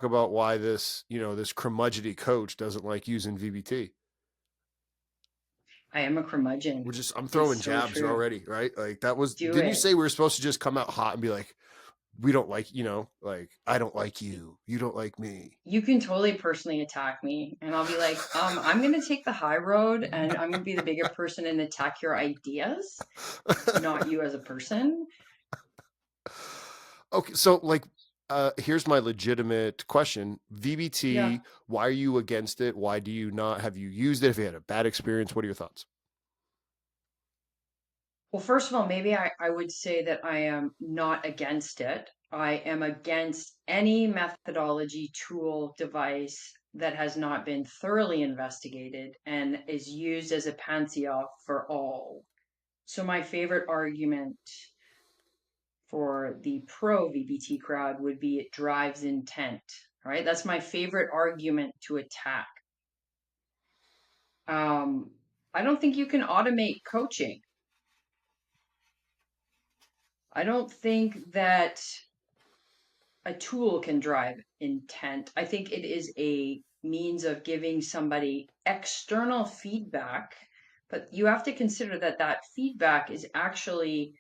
about why this, this curmudgeony coach doesn't like using VBT. I am a curmudgeon. I'm It's throwing so jabs true. already, right? Like Do didn't you it. say we were supposed to just come out hot and be like, we don't like, like, I don't like you. You don't like me. You can totally personally attack me, and I'll be like, I'm gonna take the high road, and I'm gonna be the bigger person and attack your ideas, not you as a person. Okay, so like, here's my legitimate question. Yeah. VBT, why are you against it? Why do you not? Have you used it? If you had a bad experience, what are your thoughts? Well, first of all, maybe I would say that I am not against it. I am against any methodology, tool, device that has not been thoroughly investigated and is used as a panacea for all. So my favorite argument for the pro VBT crowd would be it drives intent. All right, that's my favorite argument to attack. Um, I don't think you can automate coaching. I don't think that a tool can drive intent. I think it is a means of giving somebody external feedback, but you have to consider that that feedback is actually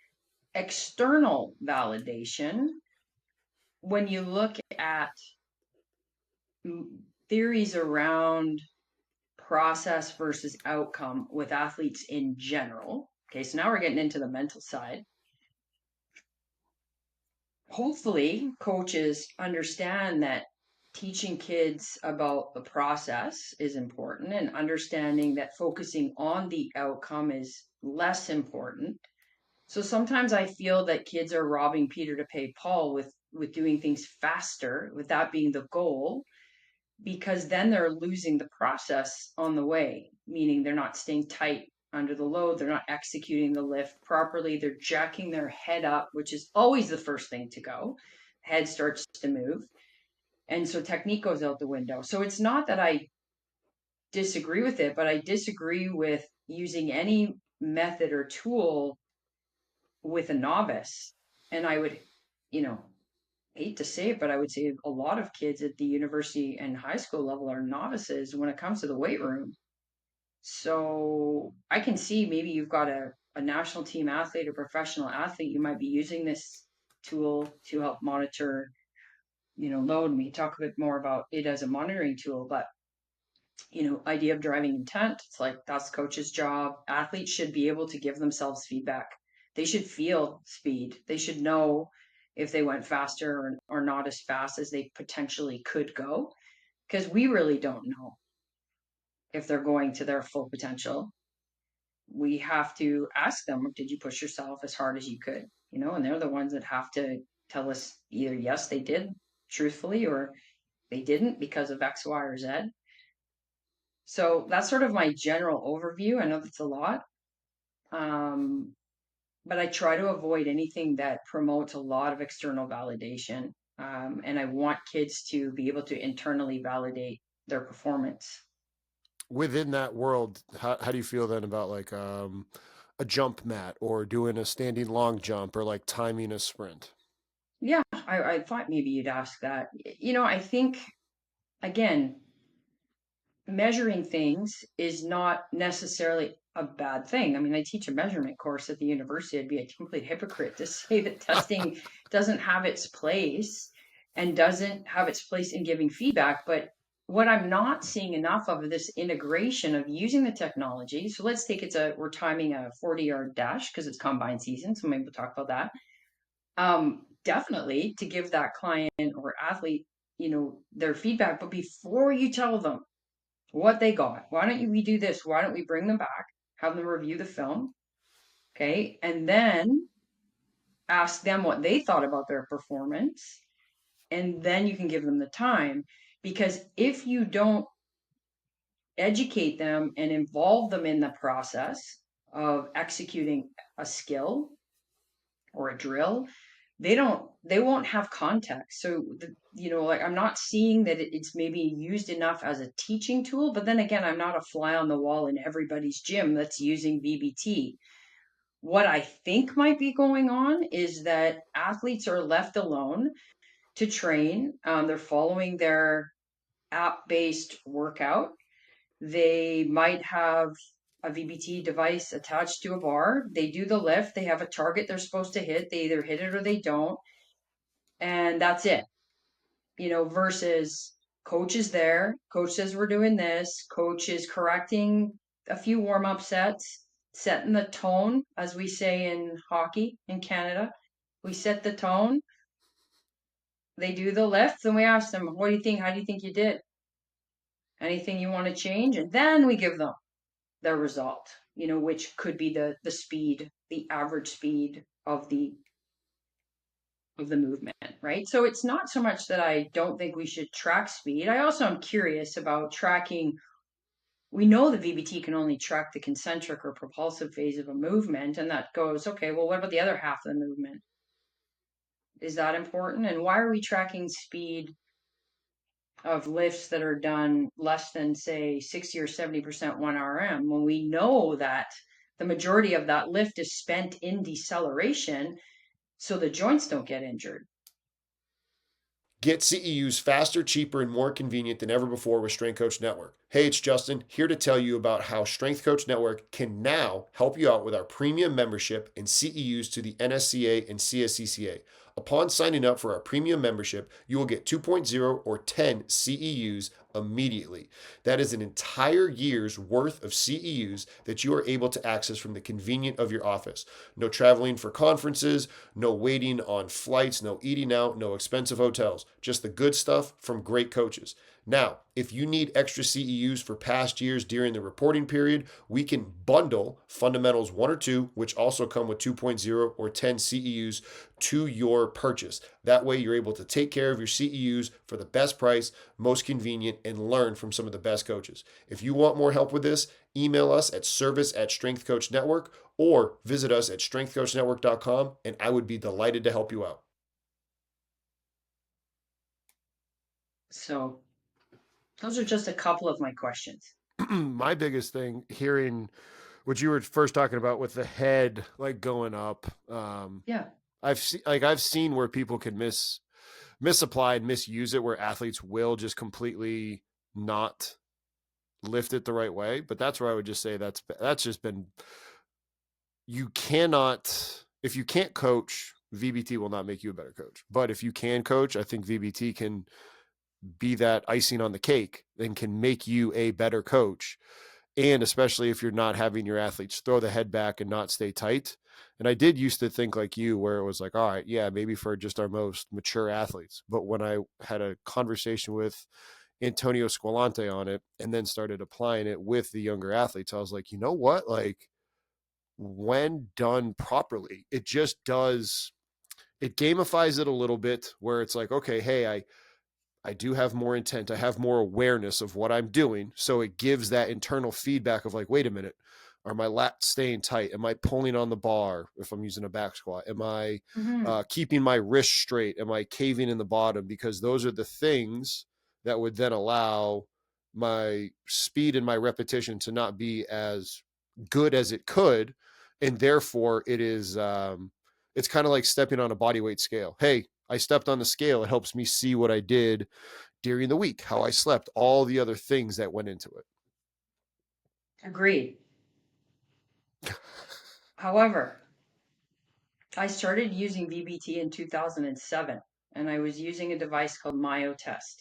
external validation. When you look at theories around process versus outcome with athletes in general, okay, so now we're getting into the mental side. Hopefully coaches understand that teaching kids about the process is important and understanding that focusing on the outcome is less important. So sometimes I feel that kids are robbing Peter to pay Paul with doing things faster, with that being the goal, because then they're losing the process on the way, meaning they're not staying tight under the load, they're not executing the lift properly, they're jacking their head up, which is always the first thing to go. Head starts to move. And so technique goes out the window. So it's not that I disagree with it, but I disagree with using any method or tool with a novice. And I would, you know, hate to say it, but I would say a lot of kids at the university and high school level are novices when it comes to the weight room. So I can see maybe you've got a national team athlete or professional athlete, you might be using this tool to help monitor, load. And we talk a bit more about it as a monitoring tool, but idea of driving intent, it's like that's coach's job. Athletes should be able to give themselves feedback. They should feel speed. They should know if they went faster or not as fast as they potentially could go, because we really don't know if they're going to their full potential. We have to ask them, did you push yourself as hard as you could? And they're the ones that have to tell us either yes, they did truthfully, or they didn't because of X, Y, or Z. So that's sort of my general overview. I know that's a lot, um, but I try to avoid anything that promotes a lot of external validation. And I want kids to be able to internally validate their performance. Within that world, how do you feel then about like a jump mat or doing a standing long jump or like timing a sprint? Yeah, I thought maybe you'd ask that. I think, again, measuring things is not necessarily a bad thing. I mean, I teach a measurement course at the university. I'd be a complete hypocrite to say that testing doesn't have its place and doesn't have its place in giving feedback. But what I'm not seeing enough of is this integration of using the technology. So let's take we're timing a 40-yard dash because it's combine season. So maybe we'll talk about that. Definitely to give that client or athlete, their feedback. But before you tell them what they got. Why don't we do this? Why don't we bring them back, have them review the film, okay, and then ask them what they thought about their performance, and then you can give them the time. Because if you don't educate them and involve them in the process of executing a skill or a drill, they won't have context. So like I'm not seeing that it's maybe used enough as a teaching tool, but then again, I'm not a fly on the wall in everybody's gym that's using VBT. What I think might be going on is that athletes are left alone to train. They're following their app-based workout. They might have a VBT device attached to a bar. They do the lift. They have a target they're supposed to hit. They either hit it or they don't. And that's it, versus coach is there. Coach says we're doing this. Coach is correcting a few warm-up sets, setting the tone, as we say in hockey in Canada. We set the tone. They do the lift, and we ask them, what do you think? How do you think you did? Anything you want to change? And then we give them their result, which could be the speed, the average speed of the movement, right? So it's not so much that I don't think we should track speed. I also am curious about tracking. We know the VBT can only track the concentric or propulsive phase of a movement, and that goes, okay, well, what about the other half of the movement? Is that important? And why are we tracking speed of lifts that are done less than, say, 60 or 70% 1 RM when we know that the majority of that lift is spent in deceleration so the joints don't get injured? Get CEUs faster, cheaper, and more convenient than ever before with Strength Coach Network. Hey, it's Justin, here to tell you about how Strength Coach Network can now help you out with our premium membership and CEUs to the NSCA and CSCCa. Upon signing up for our premium membership, you will get 2.0 or 10 CEUs immediately. That is an entire year's worth of CEUs that you are able to access from the convenience of your office. No traveling for conferences, no waiting on flights, no eating out, no expensive hotels. Just the good stuff from great coaches. Now, if you need extra CEUs for past years during the reporting period, we can bundle Fundamentals 1 or 2, which also come with 2.0 or 10 CEUs to your purchase. That way, you're able to take care of your CEUs for the best price, most convenient, and learn from some of the best coaches. If you want more help with this, email us at service@Strength Coach Network or visit us at strengthcoachnetwork.com, and I would be delighted to help you out. So those are just a couple of my questions. My biggest thing, hearing what you were first talking about with the head like going up, Yeah. I've seen where people can misapply and misuse it, where athletes will just completely not lift it the right way. But that's where I would just say that's just been, you cannot, if you can't coach, VBT will not make you a better coach. But if you can coach, I think VBT can be that icing on the cake and can make you a better coach. And especially if you're not having your athletes throw the head back and not stay tight. And I did used to think like you, where it was like, all right, yeah, maybe for just our most mature athletes. But when I had a conversation with Antonio Squilante on it and then started applying it with the younger athletes, I was like, you know what? Like, when done properly, it just does, it gamifies it a little bit where it's like, okay, hey, I do have more intent. I have more awareness of what I'm doing. So it gives that internal feedback of like, wait a minute, are my lats staying tight? Am I pulling on the bar if I'm using a back squat? Am I Mm-hmm. keeping my wrist straight? Am I caving in the bottom? Because those are the things that would then allow my speed and my repetition to not be as good as it could. And therefore it's kind of like stepping on a body weight scale. Hey, I stepped on the scale. It helps me see what I did during the week, how I slept, all the other things that went into it. Agreed. However, I started using VBT in 2007, and I was using a device called MyoTest.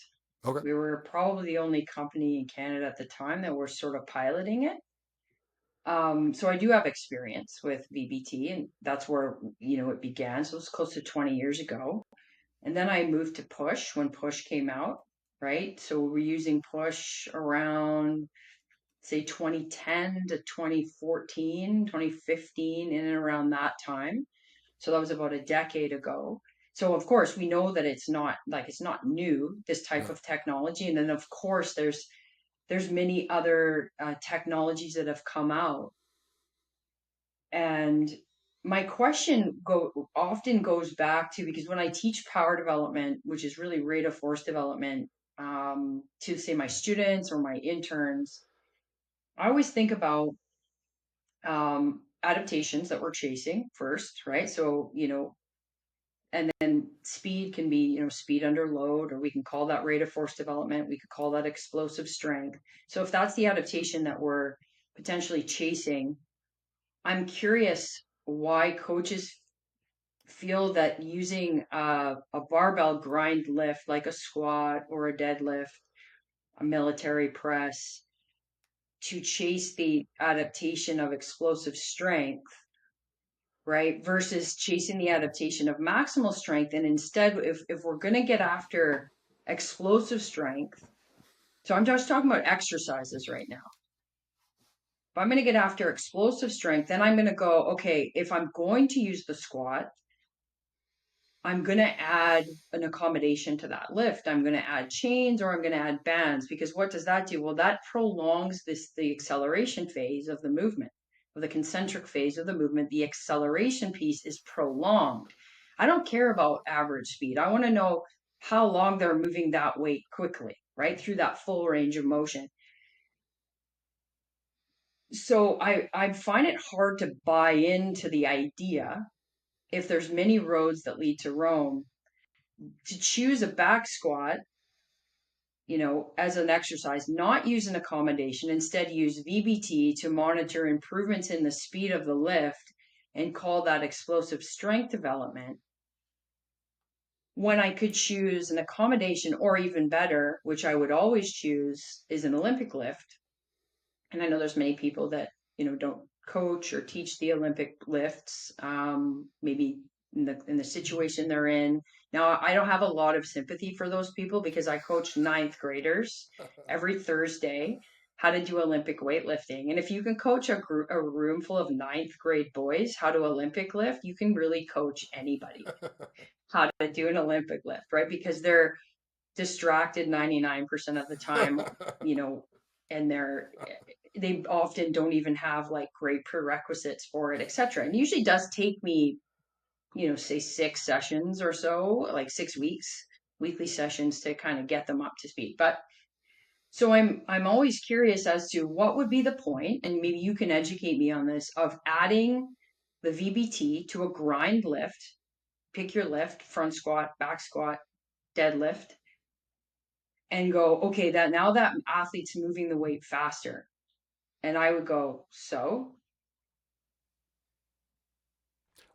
Okay. We were probably the only company in Canada at the time that were sort of piloting it. So I do have experience with VBT, and that's where it began. So it was close to 20 years ago. And then I moved to Push when Push came out, right? So we were using Push around, say, 2010 to 2014, 2015, in and around that time. So that was about a decade ago. So of course we know that it's not new, this type No. of technology. And then of course there's many other technologies that have come out. And my question often goes back to, because when I teach power development, which is really rate of force development, to say my students or my interns, I always think about adaptations that we're chasing first, right? So, And then speed can be, speed under load, or we can call that rate of force development. We could call that explosive strength. So if that's the adaptation that we're potentially chasing, I'm curious why coaches feel that using a barbell grind lift like a squat or a deadlift, a military press, to chase the adaptation of explosive strength, right, versus chasing the adaptation of maximal strength. And instead, if we're going to get after explosive strength, so I'm just talking about exercises right now. If I'm going to get after explosive strength, then I'm going to go, okay, if I'm going to use the squat, I'm going to add an accommodation to that lift. I'm going to add chains, or I'm going to add bands, because what does that do? Well, that prolongs the acceleration phase of the movement, of the concentric phase of the movement. The acceleration piece is prolonged. I don't care about average speed. I want to know how long they're moving that weight quickly, right, through that full range of motion. So I find it hard to buy into the idea, if there's many roads that lead to Rome, to choose a back squat, as an exercise, not use an accommodation, instead use VBT to monitor improvements in the speed of the lift and call that explosive strength development, when I could choose an accommodation, or even better, which I would always choose, is an Olympic lift. And I know there's many people that, don't coach or teach the Olympic lifts, maybe in the situation they're in. Now, I don't have a lot of sympathy for those people, because I coach ninth graders every Thursday how to do Olympic weightlifting. And if you can coach a room full of ninth grade boys how to Olympic lift, you can really coach anybody how to do an Olympic lift, right? Because they're distracted 99% of the time, and they often don't even have like great prerequisites for it, etc. And usually does take me, say 6 sessions or so, like 6 weeks, weekly sessions, to kind of get them up to speed. But so I'm always curious as to what would be the point, and maybe you can educate me on this, of adding the VBT to a grind lift. Pick your lift: front squat, back squat, deadlift, and go, okay, that now that athlete's moving the weight faster. And I would go, so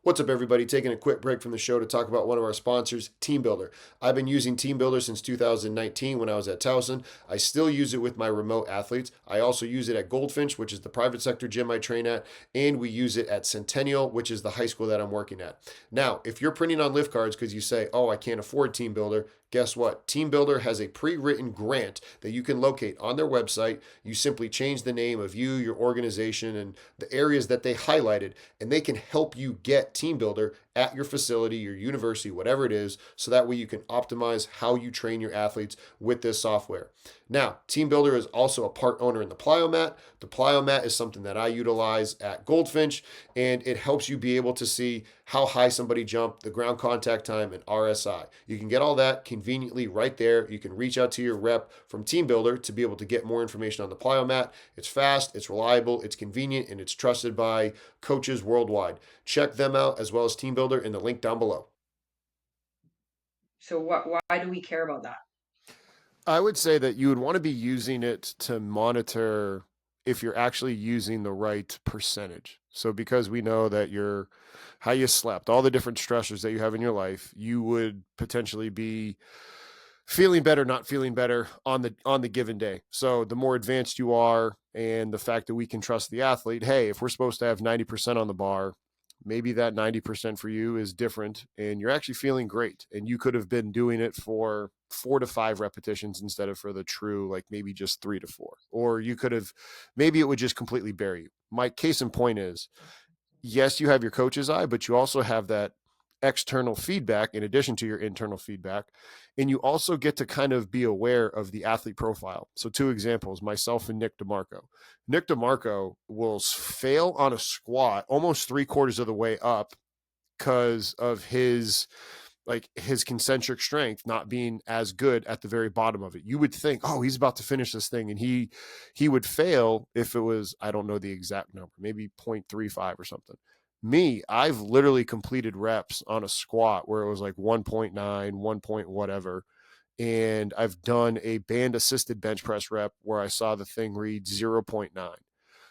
What's up, everybody? Taking a quick break from the show to talk about one of our sponsors, TeamBuildr. I've been using TeamBuildr since 2019 when I was at Towson. I still use it with my remote athletes. I also use it at Goldfinch, which is the private sector gym I train at, and we use it at Centennial, which is the high school that I'm working at. Now, if you're printing on lift cards because you say, oh, I can't afford TeamBuildr, guess what? TeamBuildr has a pre-written grant that you can locate on their website. You simply change the name of you, your organization, and the areas that they highlighted, and they can help you get TeamBuildr at your facility, your university, whatever it is, so that way you can optimize how you train your athletes with this software. Now, TeamBuildr is also a part owner in the Plyomat. The Plyomat is something that I utilize at Goldfinch, and it helps you be able to see how high somebody jumped, the ground contact time, and RSI. You can get all that conveniently right there. You can reach out to your rep from TeamBuildr to be able to get more information on the Plyomat. It's fast, it's reliable, it's convenient, and it's trusted by coaches worldwide. Check them out, as well as TeamBuildr, in the link down below. So why do we care about that? I would say that you would want to be using it to monitor if you're actually using the right percentage. So because we know that how you slept, all the different stressors that you have in your life, you would potentially be feeling better, not feeling better on the given day. So the more advanced you are, and the fact that we can trust the athlete, hey, if we're supposed to have 90% on the bar, maybe that 90% for you is different and you're actually feeling great. And you could have been doing it for 4 to 5 repetitions instead of for the true, like maybe just 3 to 4. Or you could have, maybe it would just completely bury you. My case in point is, yes, you have your coach's eye, but you also have that external feedback in addition to your internal feedback. And you also get to kind of be aware of the athlete profile. So 2 examples, myself and Nick DeMarco. Nick DeMarco will fail on a squat almost 3/4 of the way up because of his concentric strength not being as good at the very bottom of it. You would think, oh, he's about to finish this thing. And he would fail if it was, I don't know the exact number, maybe 0.35 or something. I've literally completed reps on a squat where it was like 1.9, 1 point whatever. And I've done a band assisted bench press rep where I saw the thing read 0.9.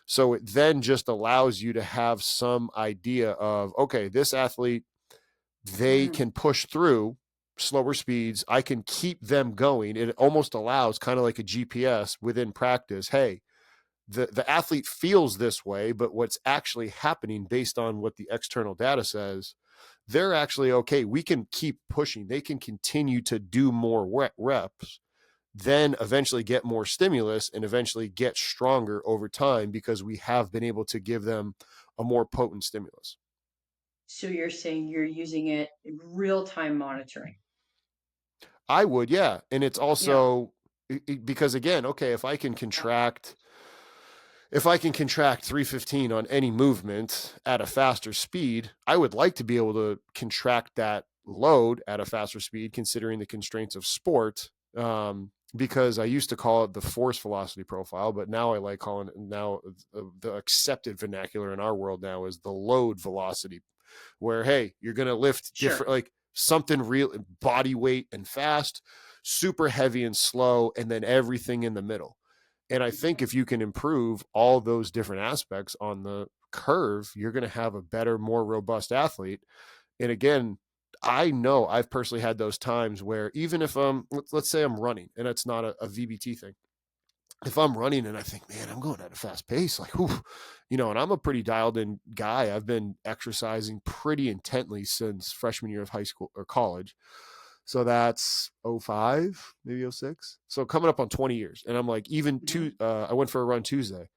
So it then just allows you to have some idea of, okay, this athlete, they Mm. can push through slower speeds. I can keep them going. It almost allows kind of like a GPS within practice. Hey, the athlete feels this way, but what's actually happening based on what the external data says, they're actually okay. We can keep pushing. They can continue to do more reps, then eventually get more stimulus and eventually get stronger over time because we have been able to give them a more potent stimulus. So you're saying you're using it in real-time monitoring. I would, yeah. And it's Yeah. also because again, okay, if I can contract 315 on any movement at a faster speed, I would like to be able to contract that load at a faster speed, considering the constraints of sport. Because I used to call it the force velocity profile, but now I like calling it now the accepted vernacular in our world now is the load velocity, where, hey, you're going to lift Sure. different, like something real body weight and fast, super heavy and slow, and then everything in the middle. And I think if you can improve all those different aspects on the curve, you're going to have a better, more robust athlete. And again, I know I've personally had those times where even if let's say I'm running and it's not a VBT thing, if I'm running and I think, man, I'm going at a fast pace, like, whew, and I'm a pretty dialed in guy. I've been exercising pretty intently since freshman year of high school or college. So that's '05, maybe '06. So coming up on 20 years. And I'm like, Mhm. I went for a run Tuesday,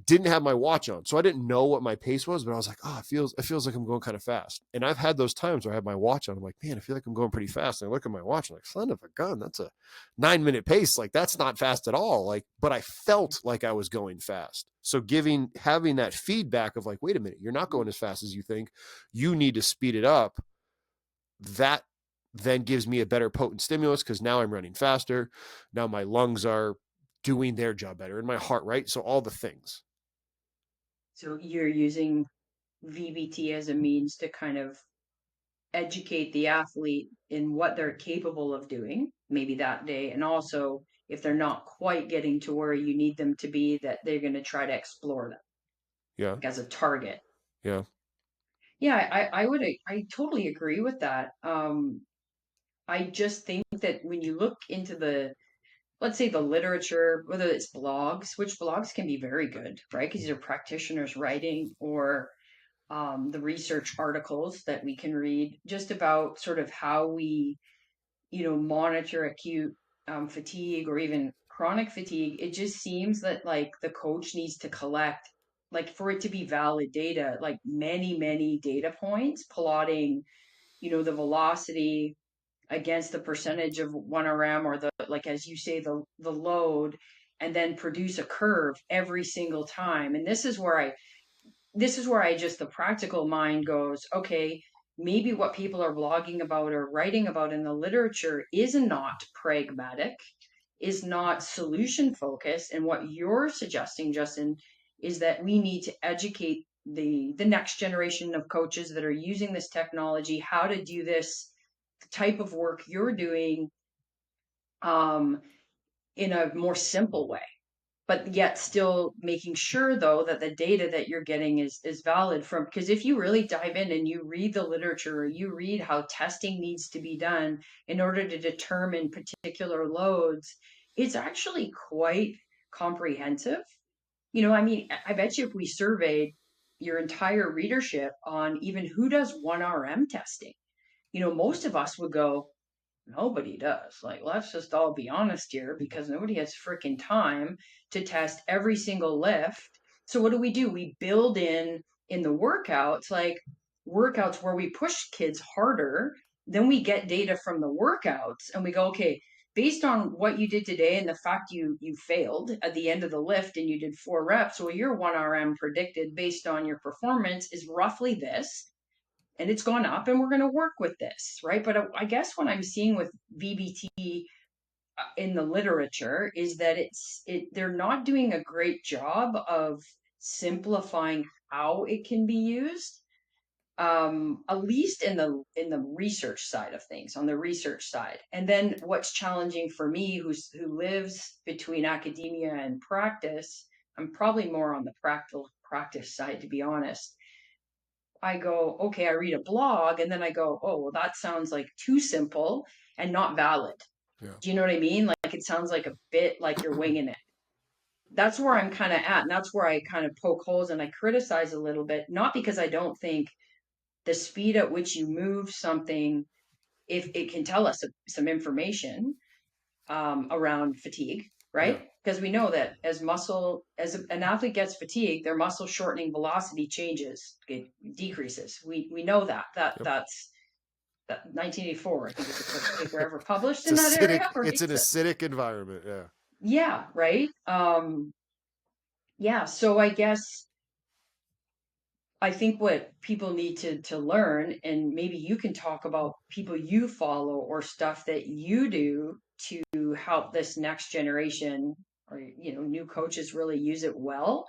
didn't have my watch on. So I didn't know what my pace was, but I was like, oh, it feels like I'm going kind of fast. And I've had those times where I have my watch on. I'm like, man, I feel like I'm going pretty fast. And I look at my watch, I'm like, son of a gun, that's a 9-minute pace. Like, that's not fast at all. Like, but I felt like I was going fast. So having that feedback of like, wait a minute, you're not going as fast as you think. You need to speed it up. That then gives me a better potent stimulus because now I'm running faster. Now my lungs are doing their job better and my heart, right? So all the things. So you're using VBT as a means to kind of educate the athlete in what they're capable of doing, maybe that day, and also if they're not quite getting to where you need them to be, that they're going to try to explore them Yeah. as a target. Yeah. Yeah, I totally agree with that. I just think that when you look into let's say the literature, whether it's blogs, which blogs can be very good, right? Because these are practitioners writing, or the research articles that we can read just about sort of how we, monitor acute fatigue or even chronic fatigue. It just seems that like the coach needs to collect, like for it to be valid data, like many, many data points plotting, the velocity against the percentage of 1RM, or the, like as you say, the load, and then produce a curve every single time. And this is where I just, the practical mind goes, okay, maybe what people are blogging about or writing about in the literature is not pragmatic, is not solution focused. And what you're suggesting, Justin, is that we need to educate the next generation of coaches that are using this technology how to do this type of work you're doing, um, in a more simple way, but yet still making sure though that the data that you're getting is valid. From, because if you really dive in and you read the literature, or you read how testing needs to be done in order to determine particular loads, it's actually quite comprehensive. I mean, I bet you if we surveyed your entire readership on even who does 1RM testing, most of us would go, nobody does. Like, let's just all be honest here, because nobody has freaking time to test every single lift. So what do? We build in the workouts, like workouts where we push kids harder. Then we get data from the workouts and we go, okay, based on what you did today and the fact you failed at the end of the lift and you did 4 reps, well, your 1RM predicted based on your performance is roughly this, and it's gone up, and we're going to work with this, right? But I guess what I'm seeing with VBT in the literature is that they're not doing a great job of simplifying how it can be used. at least in the research side of things, on the research side. And then what's challenging for me, who lives between academia and practice, I'm probably more on the practice side, to be honest. I go, okay, I read a blog, and then I go, oh, well, that sounds like too simple and not valid. Yeah. Do you know what I mean? Like it sounds like a bit like you're winging it. That's where I'm kind of at. And that's where I kind of poke holes and I criticize a little bit, not because I don't think the speed at which you move something, if it can tell us some information around fatigue, Yeah. right? Because we know that as an athlete gets fatigued, their muscle shortening velocity changes, it decreases. We know Yep. that's 1984. I think is the first paper ever published It's in that acidic. area, It's right? an So, acidic environment. Yeah. yeah, right. Yeah. So I guess I think what people need to learn, and maybe you can talk about people you follow or stuff that you do to help this next generation or new coaches really use it well.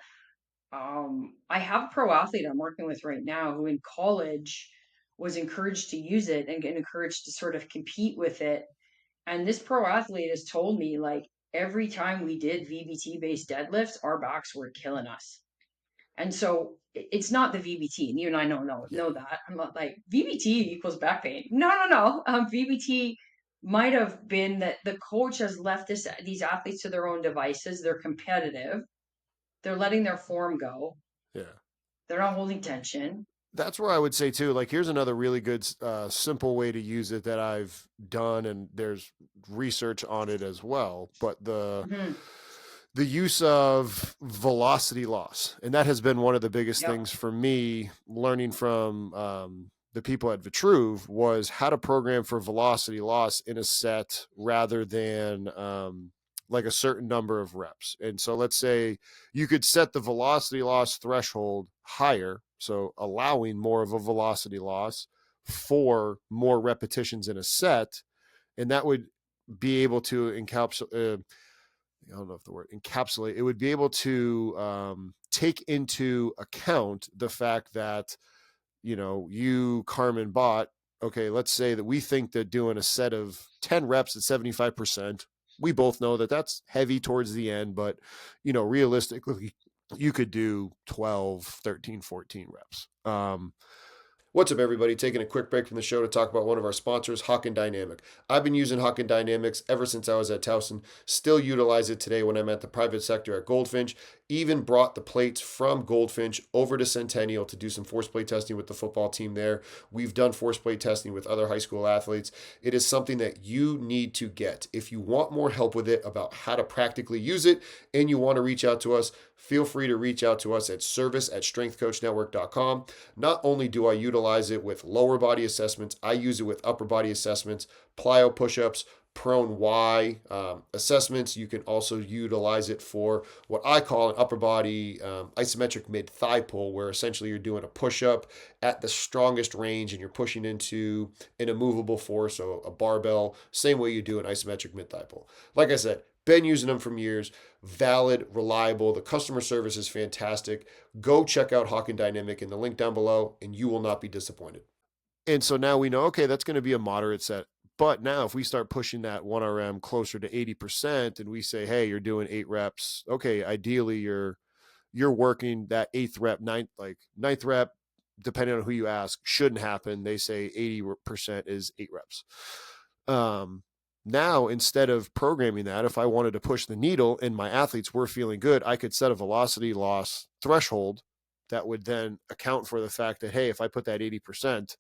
I have a pro athlete I'm working with right now who in college was encouraged to use it and get encouraged to sort of compete with it. And this pro athlete has told me like every time we did VBT based deadlifts, our backs were killing us. And so it's not the VBT. You and I Yeah. know that. I'm not like VBT equals back pain. No. VBT might have been that the coach has left these athletes to their own devices. They're competitive. They're letting their form go. Yeah. They're not holding tension. That's where I would say too, like, here's another really good, simple way to use it that I've done, and there's research on it as well. But Mm-hmm. the use of velocity loss, and that has been one of the biggest Yep. things for me learning from the people at Vitruve, was how to program for velocity loss in a set rather than like a certain number of reps. And so let's say you could set the velocity loss threshold higher, so allowing more of a velocity loss for more repetitions in a set, and that would be able to encapsulate, I don't know if the word encapsulate, it would be able to take into account the fact that, you, Carmen Bott, okay, let's say that we think that doing a set of 10 reps at 75%, we both know that that's heavy towards the end, but, realistically, you could do 12, 13, 14 reps. What's up, everybody? Taking a quick break from the show to talk about one of our sponsors, Hawken Dynamic. I've been using Hawken Dynamics ever since I was at Towson. Still utilize it today when I'm at the private sector at Goldfinch. Even brought the plates from Goldfinch over to Centennial to do some force plate testing with the football team there. We've done force plate testing with other high school athletes. It is something that you need to get. If you want more help with it about how to practically use it and you want to reach out to us, feel free to reach out to us at service@strengthcoachnetwork.com. Not only do I utilize it with lower body assessments, I use it with upper body assessments, plyo push-ups, prone Y assessments. You can also utilize it for what I call an upper body isometric mid thigh pull, where essentially you're doing a push up at the strongest range and you're pushing into an immovable force, so a barbell, same way you do an isometric mid thigh pull. Like I said, been using them for years, valid, reliable. The customer service is fantastic. Go check out Hawken Dynamic in the link down below, and you will not be disappointed. And so now we know, okay, that's going to be a moderate set. But now if we start pushing that 1RM closer to 80% and we say, hey, you're doing 8 reps, okay, ideally you're working that 8th rep, ninth rep, depending on who you ask, shouldn't happen. They say 80% is 8 reps. Now, instead of programming that, if I wanted to push the needle and my athletes were feeling good, I could set a velocity loss threshold that would then account for the fact that, hey, if I put that 80%,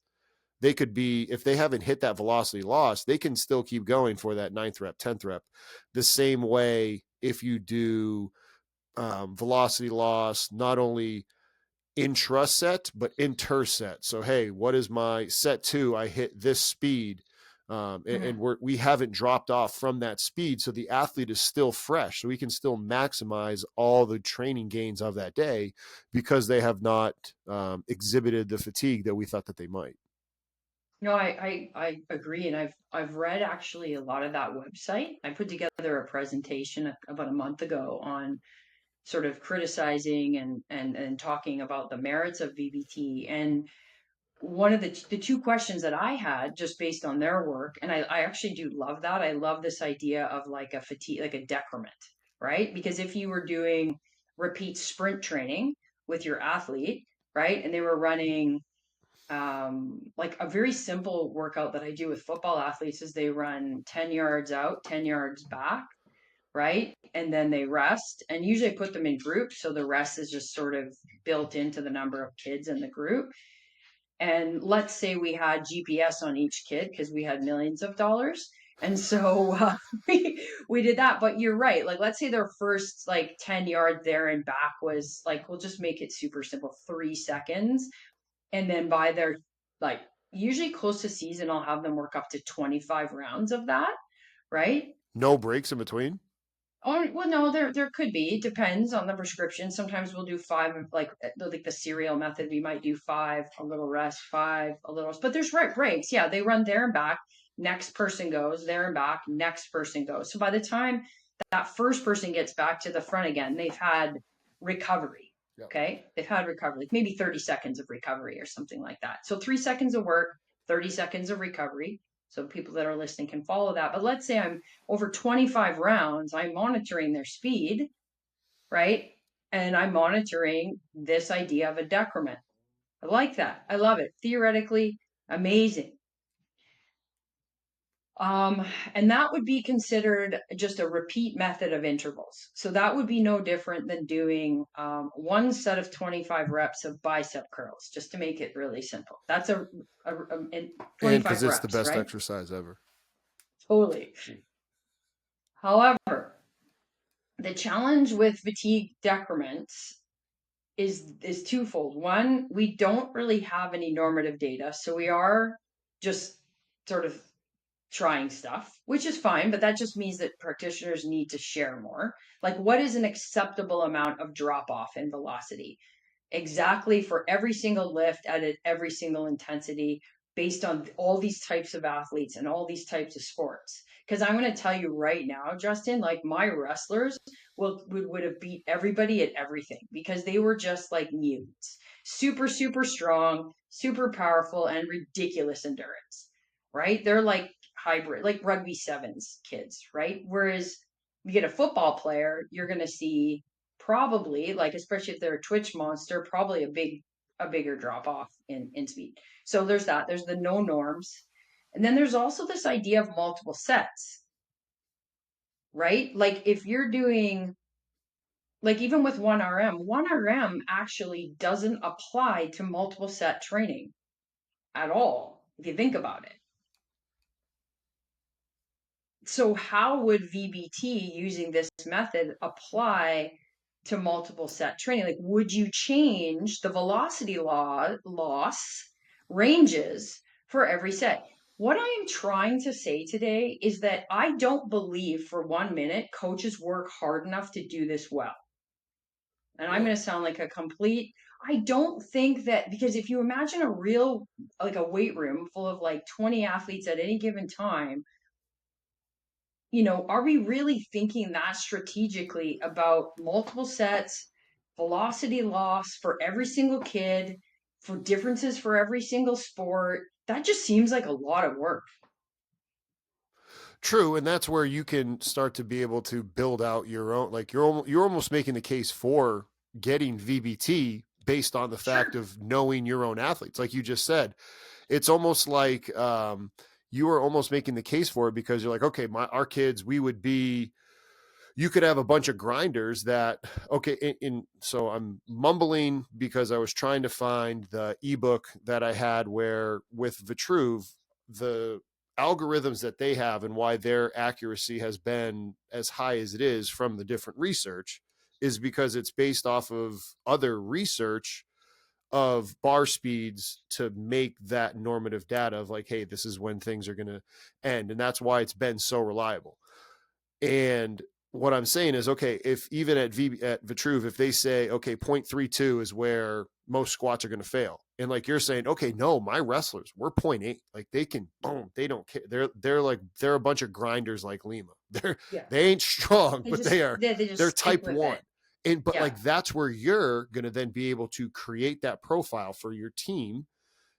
they could be, if they haven't hit that velocity loss, they can still keep going for that 9th rep, 10th rep. The same way if you do velocity loss, not only intra set, but inter set. So, hey, what is my set 2? I hit this speed. And we haven't dropped off from that speed. So the athlete is still fresh. So we can still maximize all the training gains of that day because they have not exhibited the fatigue that we thought that they might. No, I agree, and I've read actually a lot of that website. I put together a presentation about a month ago on sort of criticizing and talking about the merits of VBT. And one of the two questions that I had just based on their work, and I actually do love that. I love this idea of like a fatigue, like a decrement, right? Because if you were doing repeat sprint training with your athlete, right, and they were running like a very simple workout that I do with football athletes is they run 10 yards out, 10 yards back, right? And then they rest. And usually I put them in groups. So the rest is just sort of built into the number of kids in the group. And let's say we had GPS on each kid because we had millions of dollars. And so we did that. But you're right. Like, let's say their first like 10 yard there and back was like, we'll just make it super simple, 3 seconds. And then by their like usually close to season, I'll have them work up to 25 rounds of that, right? No breaks in between. Oh, well, no, there could be. It depends on the prescription. Sometimes we'll do five, like the serial method. We might do five, a little rest, five, a little. But there's right breaks. Yeah, they run there and back. Next person goes there and back. Next person goes. So by the time that first person gets back to the front again, they've had recovery. Yep. Okay, they've had recovery, like maybe 30 seconds of recovery or something like that. So 3 seconds of work, 30 seconds of recovery. So people that are listening can follow that. But let's say I'm over 25 rounds, I'm monitoring their speed, right? And I'm monitoring this idea of a decrement. I like that. I love it. Theoretically, amazing. And that would be considered just a repeat method of intervals. So that would be no different than doing one set of 25 reps of bicep curls, just to make it really simple. That's a And 25 because it's reps, the best right? exercise ever. Totally. However, the challenge with fatigue decrements is twofold. One, we don't really have any normative data, so we are just sort of trying stuff, which is fine, but that just means that practitioners need to share more. Like, what is an acceptable amount of drop off in velocity? Exactly for every single lift at every single intensity based on all these types of athletes and all these types of sports. Because I'm going to tell you right now, Justin, like my wrestlers would have beat everybody at everything because they were just like mutants, super super strong, super powerful, and ridiculous endurance. Right? They're like hybrid, like rugby sevens kids, right? Whereas you get a football player, you're going to see probably like, especially if they're a twitch monster, probably a bigger drop off in speed. So there's that. There's the no norms. And then there's also this idea of multiple sets, right? Like if you're doing like even with 1RM actually doesn't apply to multiple set training at all, if you think about it. So how would VBT using this method apply to multiple set training? Like, would you change the velocity loss ranges for every set? What I am trying to say today is that I don't believe for 1 minute coaches work hard enough to do this well. And I'm going to sound like a complete, I don't think that, because if you imagine a real, like a weight room full of like 20 athletes at any given time, are we really thinking that strategically about multiple sets, velocity loss for every single kid, for differences for every single sport? That just seems like a lot of work. True, and that's where you can start to be able to build out your own. Like you're almost making the case for getting VBT based on the fact of knowing your own athletes. Like you just said, it's almost like you are almost making the case for it because you're like, okay, our kids, we would be. You could have a bunch of grinders that okay. So I'm mumbling because I was trying to find the ebook that I had where with Vitruve the algorithms that they have and why their accuracy has been as high as it is from the different research is because it's based off of other research of bar speeds to make that normative data of like, hey, this is when things are going to end. And that's why it's been so reliable. And what I'm saying is, okay, if even at Vitruve, if they say, okay, 0.32 is where most squats are going to fail. And like you're saying, okay, no, my wrestlers, we're 0.8. Like they can, boom, they don't care. They're a bunch of grinders like Lima. They ain't strong, but they're type 1. But like that's where you're going to then be able to create that profile for your team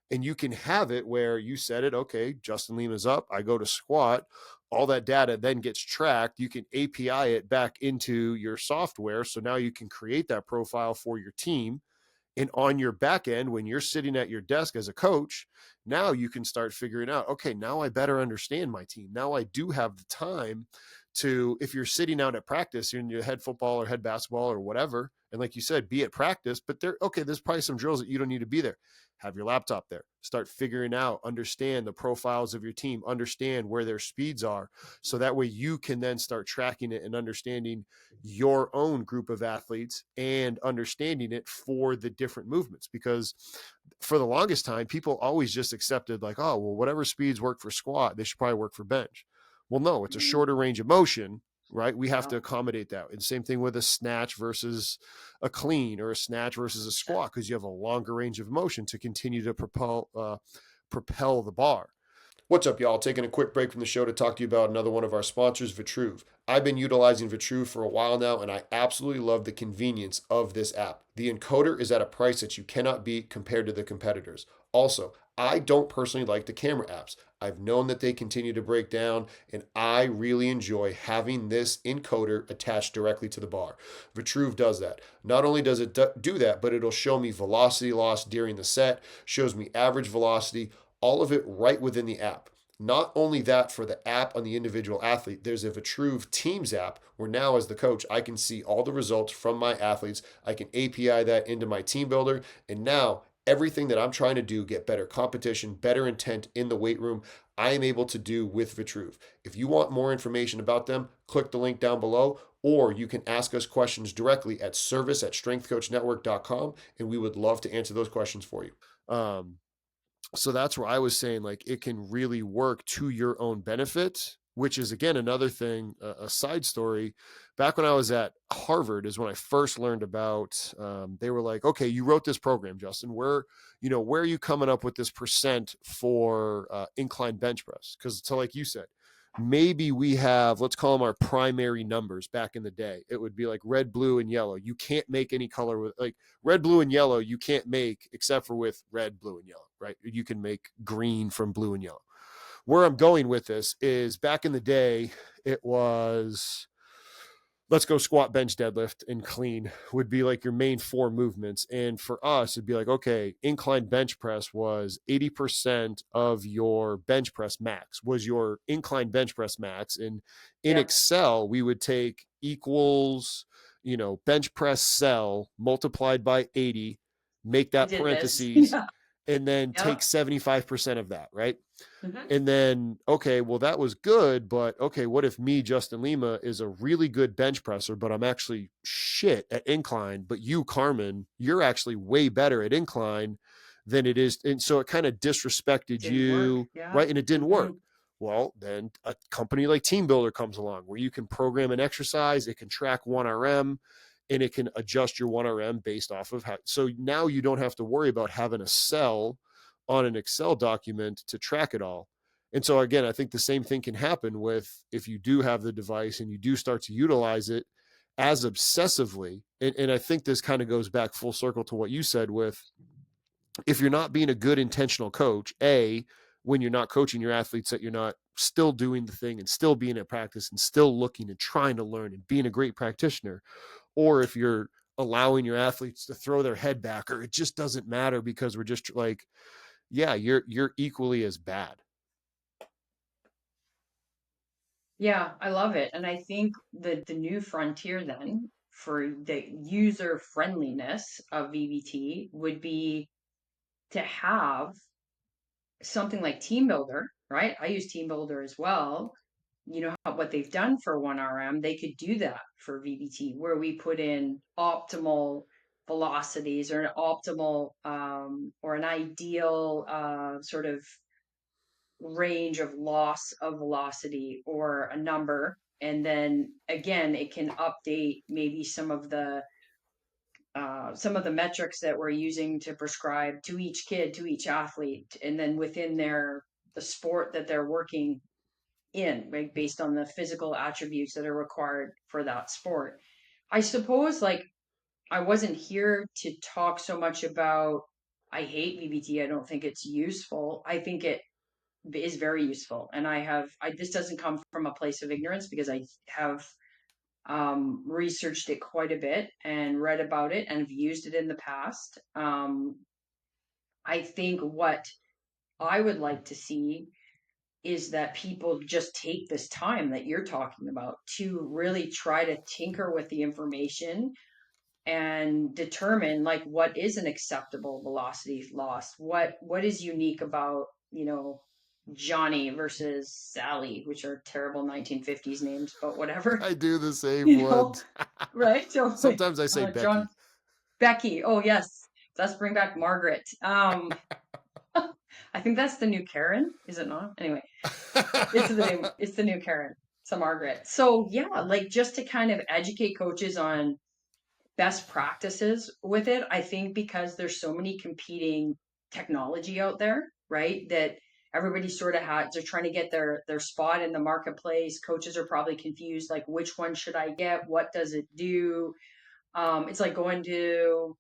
And you can have it where you said it, okay, Justin Lima's up, I go to squat, all that data then gets tracked. You can API it back into your software. So now you can create that profile for your team. And on your back end, when you're sitting at your desk as a coach, now you can start figuring out, okay, now I better understand my team. Now I do have the time to, if you're sitting out at practice, you're in your head football or head basketball or whatever, and like you said, be at practice, but okay, there's probably some drills that you don't need to be there. Have your laptop there. Start figuring out, understand the profiles of your team, understand where their speeds are. So that way you can then start tracking it and understanding your own group of athletes and understanding it for the different movements. Because for the longest time, people always just accepted like, oh, well, whatever speeds work for squat, they should probably work for bench. Well, no, it's a shorter range of motion, right? We have to accommodate that. And same thing with a snatch versus a clean, or a snatch versus a squat, because you have a longer range of motion to continue to propel the bar. What's up, y'all? Taking a quick break from the show to talk to you about another one of our sponsors, Vitruve. I've been utilizing Vitruve for a while now, and I absolutely love the convenience of this app. The encoder is at a price that you cannot beat compared to the competitors. Also, I don't personally like the camera apps. I've known that they continue to break down, and I really enjoy having this encoder attached directly to the bar. Vitruve does that. Not only does it do that, but it'll show me velocity loss during the set, shows me average velocity, all of it right within the app. Not only that, for the app on the individual athlete, there's a Vitruve Teams app where now, as the coach, I can see all the results from my athletes. I can API that into my TeamBuildr, and now everything that I'm trying to do, get better competition, better intent in the weight room, I am able to do with Vitruve. If you want more information about them, click the link down below, or you can ask us questions directly at service@strengthcoachnetwork.com, and we would love to answer those questions for you. So that's where I was saying, like, it can really work to your own benefit, which is, again, another thing, a side story. Back when I was at Harvard is when I first learned about, they were like, okay, you wrote this program, Justin, where are you coming up with this percent for incline bench press? Because, so like you said, maybe we have, let's call them our primary numbers. Back in the day, it would be like red, blue, and yellow. You can't make any color with, like, red, blue, and yellow. You can't make except for with red, blue, and yellow, right? You can make green from blue and yellow. Where I'm going with this is, back in the day, it was, let's go squat, bench, deadlift, and clean would be like your main four movements. And for us, it'd be like, okay, incline bench press was 80% of your bench press max, was your incline bench press max. And in Excel, we would take equals, bench press cell multiplied by 80, make that parentheses, and then take 75% of that, right? Mm-hmm. And then, okay, well, that was good, but okay, what if me, Justin Lima, is a really good bench presser, but I'm actually shit at incline, but you, Carmen, you're actually way better at incline than it is. And so it kind of disrespected you, right? And it didn't work. Well, then a company like TeamBuildr comes along where you can program an exercise, it can track 1RM, and it can adjust your 1RM based off of how. So now you don't have to worry about having a cell on an Excel document to track it all. And so again, I think the same thing can happen with, if you do have the device and you do start to utilize it as obsessively. And I think this kind of goes back full circle to what you said with, if you're not being a good intentional coach, when you're not coaching your athletes, that you're not still doing the thing and still being at practice and still looking and trying to learn and being a great practitioner, or if you're allowing your athletes to throw their head back, or it just doesn't matter because we're just like, yeah, you're equally as bad. Yeah, I love it. And I think the new frontier then for the user friendliness of VBT would be to have something like TeamBuildr, right? I use TeamBuildr as well. You know what they've done for 1RM, they could do that for VBT, where we put in optimal velocities, or an optimal or an ideal sort of range of loss of velocity, or a number. And then again, it can update maybe some of the metrics that we're using to prescribe to each kid, to each athlete, and then within the sport that they're working in, right, based on the physical attributes that are required for that sport. I suppose, like, I wasn't here to talk so much about I hate VBT. I don't think it's useful. I think it is very useful. And this doesn't come from a place of ignorance, because I have researched it quite a bit and read about it and have used it in the past. I think what I would like to see is that people just take this time that you're talking about to really try to tinker with the information and determine like what is an acceptable velocity loss, what is unique about, Johnny versus Sally, which are terrible 1950s names, but whatever. I do the same ones. Right? So Sometimes I say John, Becky. Becky. Oh yes, let's bring back Margaret. I think that's the new Karen, is it not? Anyway, it's the new Karen. So Margaret. So yeah, like just to kind of educate coaches on best practices with it. I think because there's so many competing technology out there, right? That everybody sort of they're trying to get their spot in the marketplace. Coaches are probably confused, like which one should I get? What does it do? It's like going to,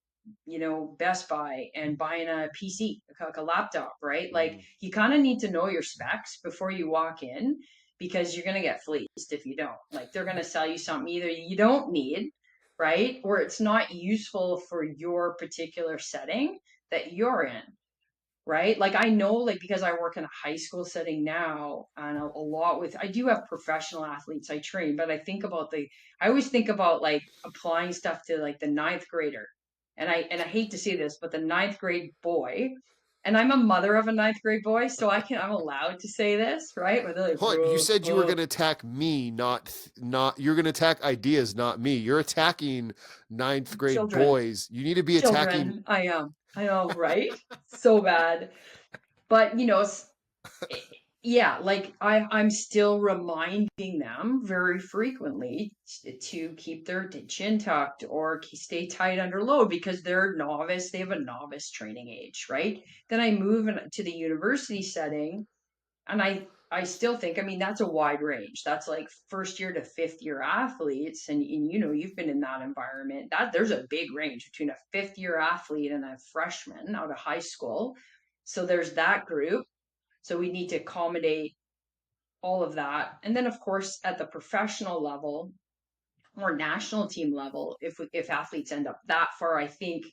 Best Buy and buying a PC, like a laptop, right? Like you kind of need to know your specs before you walk in, because you're going to get fleeced if you don't. Like they're going to sell you something either you don't need, right? Or it's not useful for your particular setting that you're in, right? Like I know, like because I work in a high school setting now, and a lot with, I do have professional athletes I train, but I always think about like applying stuff to like the ninth grader, and I hate to say this, but the ninth grade boy, and I'm a mother of a ninth grade boy, so I'm allowed to say this, right? Where they're like, Hold on, you bro, said you were going to attack me, not. You're going to attack ideas, not me. You're attacking ninth grade children, boys. You need to be attacking. children. I know, right? So bad, but yeah, like I'm still reminding them very frequently to keep their chin tucked or stay tight under load, because they're novice. They have a novice training age, right? Then I move to the university setting, and I still think, I mean, that's a wide range. That's like first year to fifth year athletes, and you've been in that environment. That there's a big range between a fifth year athlete and a freshman out of high school. So there's that group. So we need to accommodate all of that. And then, of course, at the professional level or national team level, if athletes end up that far, I think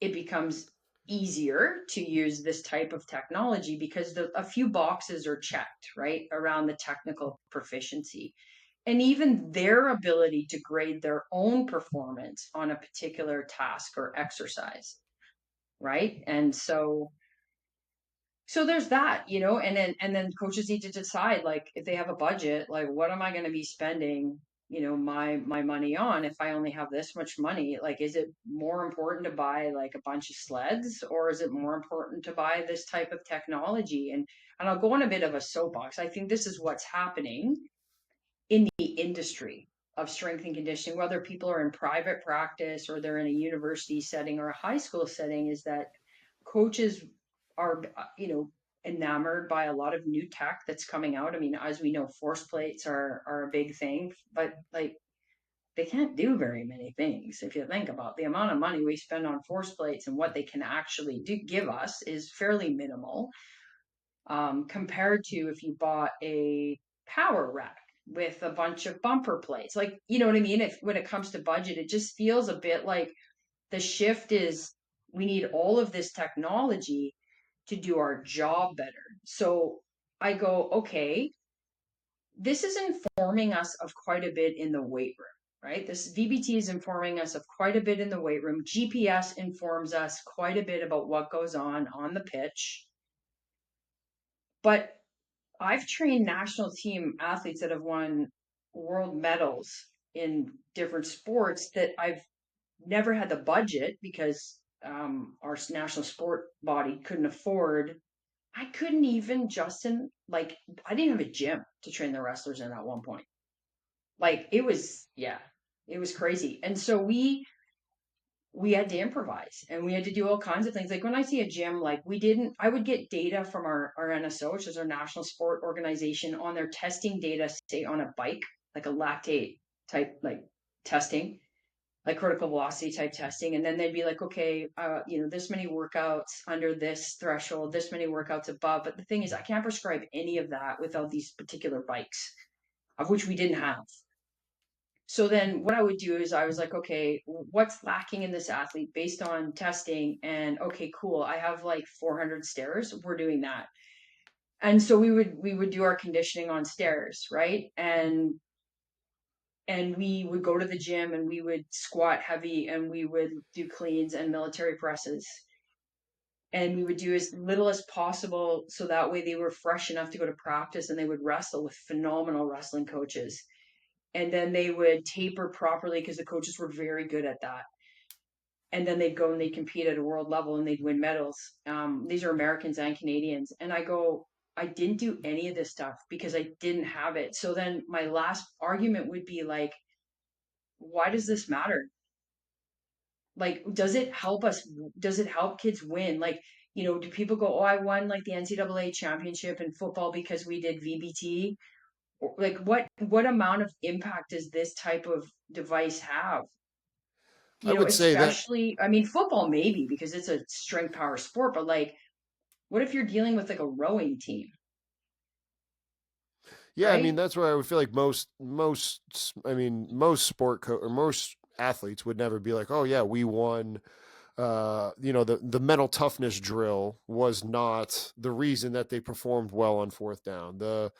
it becomes easier to use this type of technology, because a few boxes are checked, right, around the technical proficiency and even their ability to grade their own performance on a particular task or exercise, right? And so there's that, and then coaches need to decide, like if they have a budget, like what am I going to be spending, my money on if I only have this much money? Like is it more important to buy like a bunch of sleds, or is it more important to buy this type of technology? And I'll go on a bit of a soapbox. I think this is what's happening in the industry of strength and conditioning, whether people are in private practice or they're in a university setting or a high school setting, is that coaches are, enamored by a lot of new tech that's coming out. I mean, as we know, force plates are a big thing, but like they can't do very many things. If you think about the amount of money we spend on force plates and what they can actually give us is fairly minimal, compared to if you bought a power rack with a bunch of bumper plates. Like, you know what I mean? If when it comes to budget, it just feels a bit like the shift is we need all of this technology to do our job better. So I go, okay, this is informing us of quite a bit in the weight room, right? This VBT is informing us of quite a bit in the weight room. GPS informs us quite a bit about what goes on the pitch. But I've trained national team athletes that have won world medals in different sports that I've never had the budget, because our national sport body couldn't afford. I couldn't even, Justin, like, I didn't have a gym to train the wrestlers in at one point. Like, yeah, it was crazy. And so we had to improvise, and we had to do all kinds of things. Like when I see a gym, like I would get data from our NSO, which is our national sport organization, on their testing data, say on a bike, like a lactate type, like testing, like critical velocity type testing. And then they'd be like, okay, this many workouts under this threshold, this many workouts above. But the thing is, I can't prescribe any of that without these particular bikes, of which we didn't have. So then what I would do is I was like, okay, what's lacking in this athlete based on testing? And okay, cool. I have like 400 stairs. We're doing that. And so we would do our conditioning on stairs, right? And we would go to the gym and we would squat heavy and we would do cleans and military presses. And we would do as little as possible so that way they were fresh enough to go to practice and they would wrestle with phenomenal wrestling coaches. And then they would taper properly because the coaches were very good at that. And then they'd go and they'd compete at a world level and they'd win medals. These are Americans and Canadians. And I didn't do any of this stuff because I didn't have it. So then my last argument would be like, why does this matter? Like, does it help us? Does it help kids win? Like, do people go, oh, I won like the NCAA championship in football because we did VBT? Like, what amount of impact does this type of device have? I would say that, Especially, I mean, football maybe because it's a strength power sport, but like, what if you're dealing with like a rowing team, yeah, I mean, right? that's where I would feel like most or most athletes would never be like, oh yeah, we won. The mental toughness drill was not the reason that they performed well on fourth down. They're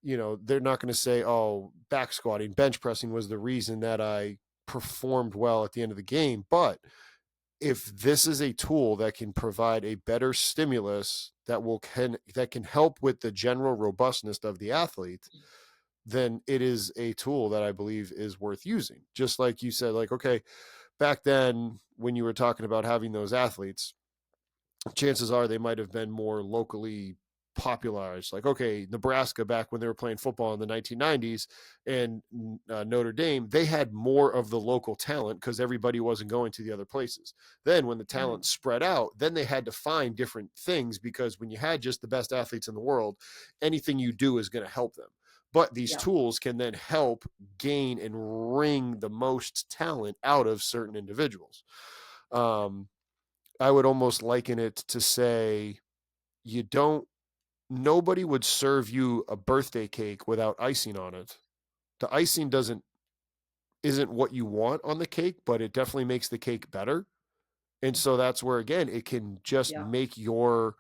not going to say, oh, back squatting, bench pressing was the reason that I performed well at the end of the game. But if this is a tool that can provide a better stimulus that can help with the general robustness of the athlete, then it is a tool that I believe is worth using. Just like you said, like, okay, back then when you were talking about having those athletes, chances are they might have been more locally popularized. Like, okay, Nebraska back when they were playing football in the 1990s and Notre Dame, they had more of the local talent because everybody wasn't going to the other places. Then when the talent Mm, spread out, then they had to find different things because when you had just the best athletes in the world, anything you do is going to help them. But these yeah. tools can then help gain and wring the most talent out of certain individuals. Um, I would almost liken it to say you don't nobody would serve you a birthday cake without icing on it. The icing doesn't isn't what you want on the cake, but it definitely makes the cake better. And so that's where again it can just Yeah. make your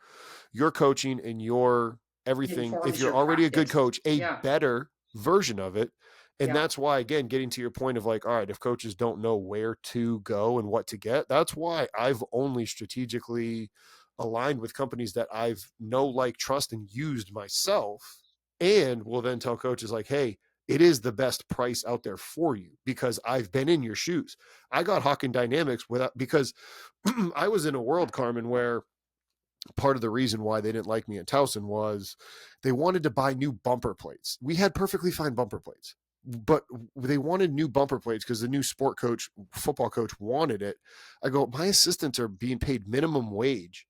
coaching and your It everything, if informs you're your already a good practice. coach, a Yeah. better version of it. And Yeah. that's why, again, getting to your point of like, all right, if coaches don't know where to go and what to get, that's why I've only strategically aligned with companies that I've know, like, trust, and used myself, and will then tell coaches like, hey, it is the best price out there for you because I've been in your shoes. I got Hawken Dynamics without because I was in a world, Carmen, where part of the reason why they didn't like me at Towson was they wanted to buy new bumper plates. We had perfectly fine bumper plates, but they wanted new bumper plates because the new football coach wanted it. I go, my assistants are being paid minimum wage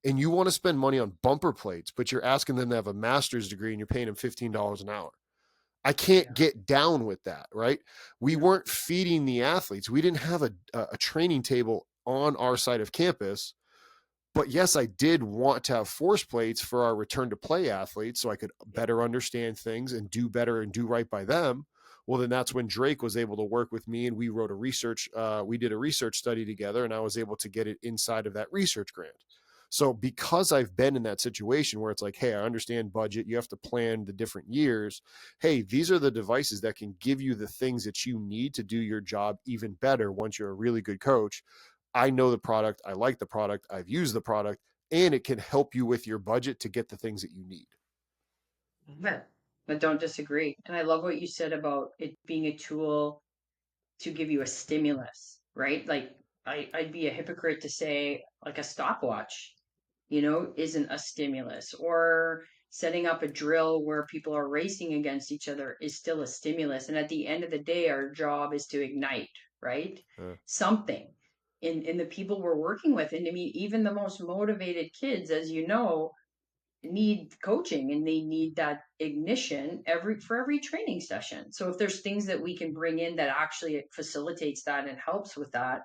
and you want to spend money on bumper plates, but you're asking them to have a master's degree and you're paying them $15 an hour. I can't Yeah. get down with that, right? We No. weren't feeding the athletes. We didn't have a training table on our side of campus. But yes, I did want to have force plates for our return to play athletes so I could Yeah. better understand things and do better and do right by them. Well, then that's when Drake was able to work with me and we wrote we did a research study together and I was able to get it inside of that research grant. So because I've been in that situation where it's like, hey, I understand budget, you have to plan the different years. Hey, these are the devices that can give you the things that you need to do your job even better once you're a really good coach. I know the product, I like the product, I've used the product, and it can help you with your budget to get the things that you need. But I don't disagree. And I love what you said about it being a tool to give you a stimulus, right? Like I'd be a hypocrite to say like a stopwatch, isn't a stimulus, or setting up a drill where people are racing against each other is still a stimulus. And at the end of the day, our job is to ignite, right? Uh, Something in the people we're working with. And I mean, even the most motivated kids, as you know, need coaching and they need that ignition for every training session. So if there's things that we can bring in that actually facilitates that and helps with that,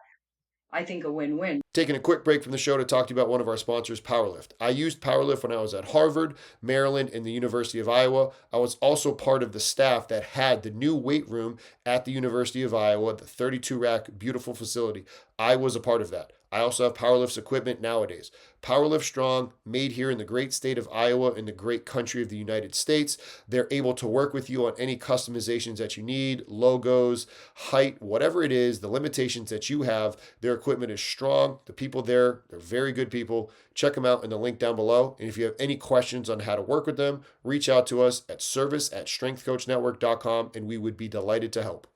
I think a win-win. Taking a quick break from the show to talk to you about one of our sponsors, Powerlift. I used Powerlift when I was at Harvard, Maryland, and the University of Iowa. I was also part of the staff that had the new weight room at the University of Iowa, the 32 rack, beautiful facility. I was a part of that. I also have Powerlift's equipment nowadays. Powerlift Strong, made here in the great state of Iowa in the great country of the United States. They're able to work with you on any customizations that you need, logos, height, whatever it is, the limitations that you have. Their equipment is strong. The people there, they're very good people. Check them out in the link down below. And if you have any questions on how to work with them, reach out to us at service@strengthcoachnetwork.com and we would be delighted to help.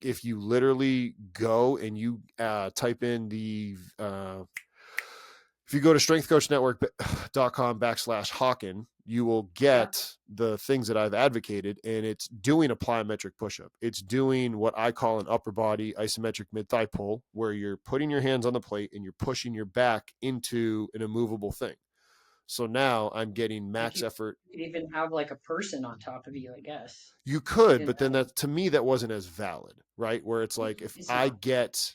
If you literally go and you type in if you go to strengthcoachnetwork.com/Hawken, you will get the things that I've advocated, and it's doing a plyometric push-up. It's doing what I call an upper body isometric mid-thigh pull, where you're putting your hands on the plate and you're pushing your back into an immovable thing. So now I'm getting max effort. You could even have like a person on top of you, I guess. You could, but then that, to me, that wasn't as valid, right? Where it's like, if I get,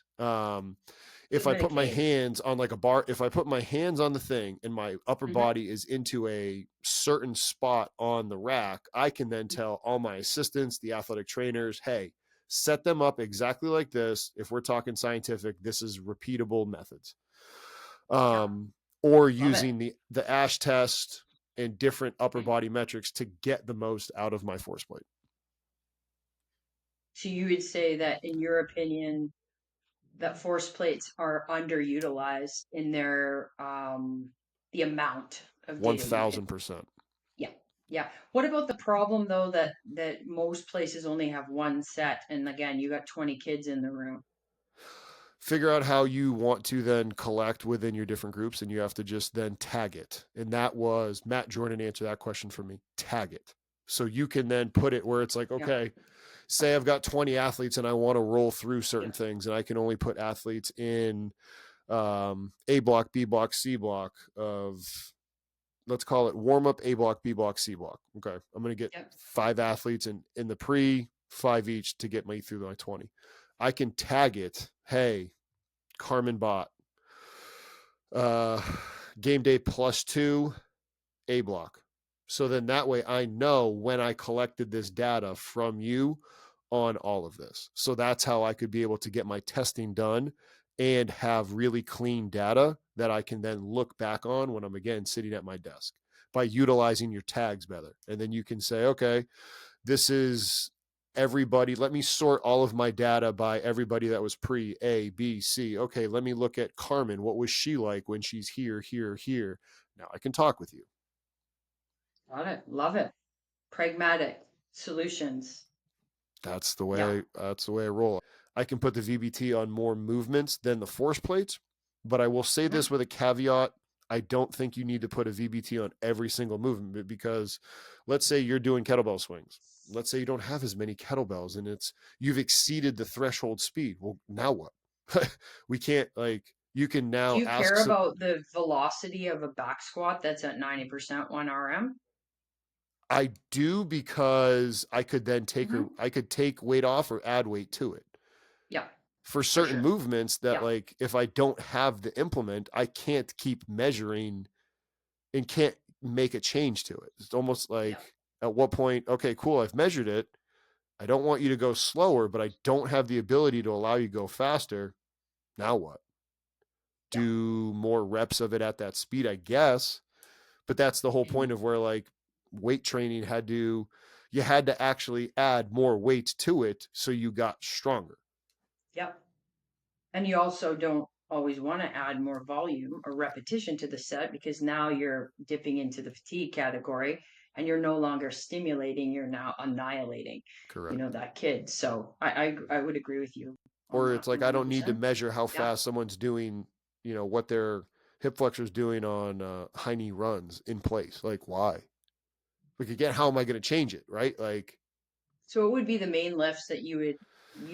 if I put my hands on like a bar, if I put my hands on the thing and my upper body is into a certain spot on the rack, I can then tell all my assistants, the athletic trainers, hey, set them up exactly like this. If we're talking scientific, this is repeatable methods. Or using the Ash test and different upper body metrics to get the most out of my force plate. So you would say that, in your opinion, that force plates are underutilized in their the amount of data. 1,000%. Yeah. What about the problem though that most places only have one set, and again, you got 20 kids in the room? Figure out how you want to then collect within your different groups, and you have to just then tag it. And that was Matt Jordan answered that question for me. Tag it. So you can then put it where it's like, okay, say I've got 20 athletes and I want to roll through certain things, and I can only put athletes in A block, B block, C block of, let's call it warm up, A block, B block, C block. Okay. I'm going to get 5 athletes in the pre, 5 each to get me through my 20. I can tag it. Hey, Carmen Bott, game day +2, A block. So then that way I know when I collected this data from you on all of this. So that's how I could be able to get my testing done and have really clean data that I can then look back on when I'm, again, sitting at my desk, by utilizing your tags better. And then you can say, okay, this is everybody. Let me sort all of my data by everybody that was pre A, B, C. Okay, let me look at Carmen. What was she like when she's here, here, here? Now I can talk with you. Got it. Love it. Pragmatic solutions. That's the way I roll. I can put the VBT on more movements than the force plates, but I will say this with a caveat. I don't think you need to put a VBT on every single movement, because let's say you're doing kettlebell swings. Let's say you don't have as many kettlebells and you've exceeded the threshold speed. Well, now what? We can't, you can now Do you care about the velocity of a back squat that's at 90% 1 RM? I do, because I could then I could take weight off or add weight to it. Yeah. For certain movements that if I don't have the implement, I can't keep measuring and can't make a change to it. It's almost like, at what point, okay, cool, I've measured it. I don't want you to go slower, but I don't have the ability to allow you to go faster. Now what? Do more reps of it at that speed, I guess. But that's the whole point of where weight training you had to actually add more weight to it so you got stronger. Yep. And you also don't always want to add more volume or repetition to the set, because now you're dipping into the fatigue category and you're no longer stimulating, you're now annihilating. Correct. That kid. So I would agree with you. Or it's like, 100%. I don't need to measure how fast someone's doing, what their hip flexor's doing on high knee runs in place. Like, why? Again, how am I going to change it? Right? So it would be the main lifts that you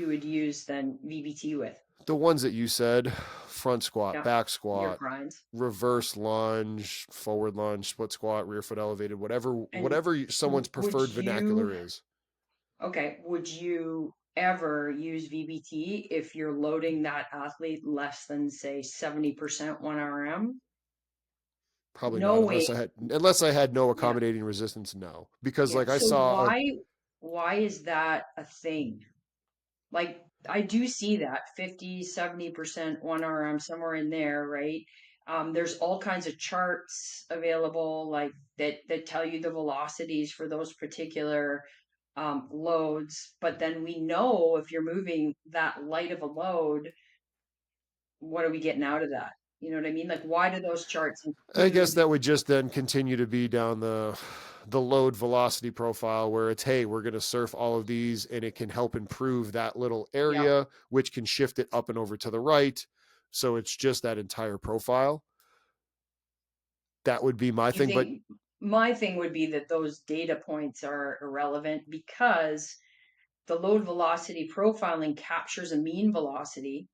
would use then VBT with. The ones that you said, front squat, Yeah, back your squat, grinds. reverse lunge, forward lunge, split squat, rear foot elevated, And whatever someone's would preferred you, vernacular is. okay, would you ever use VBT if you're loading that athlete less than, say, 70% 1RM? Probably not Knowing, unless I had no yeah, accommodating resistance, no. Because yeah. like I So saw why is that a thing? Like I do see that 50, 70% 1RM somewhere in there, right? There's all kinds of charts available like that tell you the velocities for those particular loads. But then we know if you're moving that light of a load, what are we getting out of that? You know what I mean? Like why do those charts I guess include? that would just then continue to be down the load velocity profile where it's, hey, we're going to surf all of these and it can help improve that little Yeah, area, which can shift it up and over to the right. So it's just that entire profile. That would be my you thing. But think my thing would be that those data points are irrelevant because the load velocity profiling captures a mean velocity,